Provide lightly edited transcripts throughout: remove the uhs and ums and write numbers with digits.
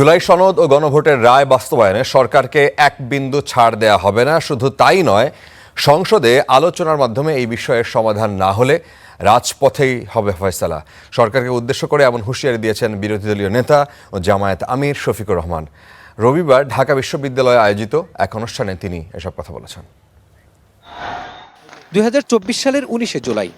জুলাই সনদ ও গণভোটের রায় বাস্তবায়নে সরকারকে এক বিন্দু ছাড় দেয়া হবে না। শুধু তাই নয়, সংসদে আলোচনার মাধ্যমে এই বিষয়ের সমাধান না হলে রাজপথেই হবে ফয়সালা। সরকারকে উদ্দেশ্য করে এমন হুঁশিয়ারি দিয়েছেন বিরোধী দলীয় নেতা ও জামায়াত আমির শফিকুর রহমান। রবিবার ঢাকা বিশ্ববিদ্যালয়ে আয়োজিত এক অনুষ্ঠানে তিনি এসব কথা বলেছেন। 2024 সালের 19 জুলাই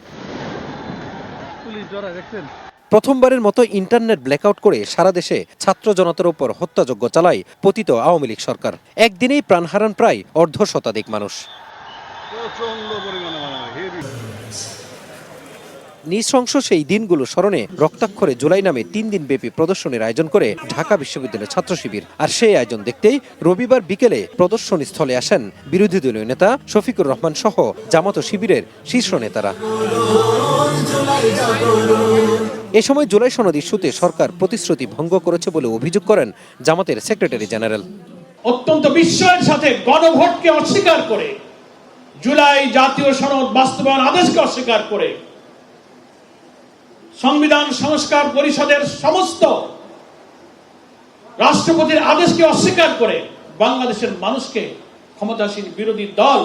প্রথমবারের মতো ইন্টারনেট ব্ল্যাকআউট করে সারা দেশে ছাত্র জনতার উপর হত্যাযজ্ঞ চালায় পতিত আওয়ামী লীগ সরকার। একদিনেই প্রাণ হারান প্রায় অর্ধশতাধিক মানুষ। নৃশংস সেই দিনগুলো স্মরণে রক্তাক্ষরে জুলাই নামে 3 দিন ব্যাপী প্রদর্শনীর আয়োজন করে ঢাকা বিশ্ববিদ্যালয়ের ছাত্র শিবির। আর সেই আয়োজন দেখতেই রবিবার বিকেলে প্রদর্শনী স্থলে আসেন বিরোধী দলীয় নেতা শফিকুর রহমান সহ জামাত ও শিবিরের শীর্ষ নেতারা। এ সময় জুলাই সনদ ইস্যুতে সরকার প্রতিশ্রুতি ভঙ্গ করেছে বলে অভিযোগ করেন জামাতের সেক্রেটারি জেনারেল। অত্যন্ত বিস্ময়ের সাথে গণভোটকে অস্বীকার করে, জুলাই জাতীয় সনদ বাস্তবায়ন আদেশকে অস্বীকার করে, সংবিধান সংস্কার পরিষদের সমস্ত রাষ্ট্রপতির আদেশকে অস্বীকার করে বাংলাদেশের মানুষকে ক্ষমতাসীন বিরোধী দল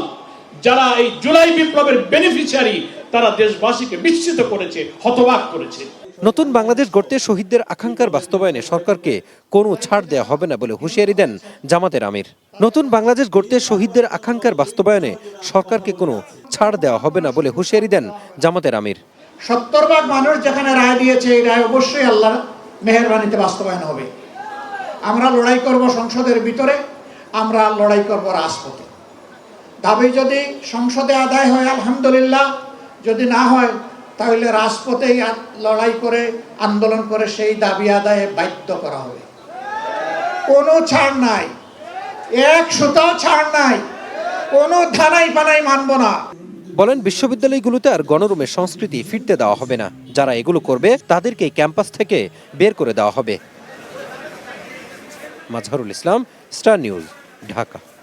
যারা এই জুলাই বিপ্লবের বেনিফিশিয়ারি, তারা দেশবাসীকে বিস্মিত করেছে, হতবাক করেছে। নতুন বাংলাদেশ গড়তে শহীদদের আকাঙ্ক্ষার বাস্তবায়নে সরকারকে কোনো ছাড় দেওয়া হবে না বলে হুঁশিয়ারি দেন জামাতের আমির। নতুন বাংলাদেশ গড়তে শহীদদের আকাঙ্ক্ষার বাস্তবায়নে সরকারকে কোনো ছাড় দেওয়া হবে না বলে হুঁশিয়ারি দেন জামাতের আমির। 70 ভাগ মানুষ যেখানে রায় দিয়েছে, এই রায় অবশ্যই আল্লাহর মেহেরবানিতে বাস্তবায়ন হবে। আমরা লড়াই করব সংসদের ভিতরে, আমরা লড়াই করব রাজপথে। দাবি যদি সংসদে আদায় হয় আলহামদুলিল্লাহ, যদি না হয় তাহলে রাজপথেই লড়াই করে, আন্দোলন করে সেই দাবি আদায়ে বাধ্য করা হবে। কোনো ছাড় নাই, এক সুতাও ছাড় নাই, কোনো ধানাই পানাই মানব না। বলেন, বিশ্ববিদ্যালয়গুলোতে আর গণরুমের সংস্কৃতি ফিরতে দেওয়া হবে না। যারা এগুলো করবে তাদেরকে ক্যাম্পাস থেকে বের করে দেওয়া হবে। Mazharul Islam, star news, Dhaka.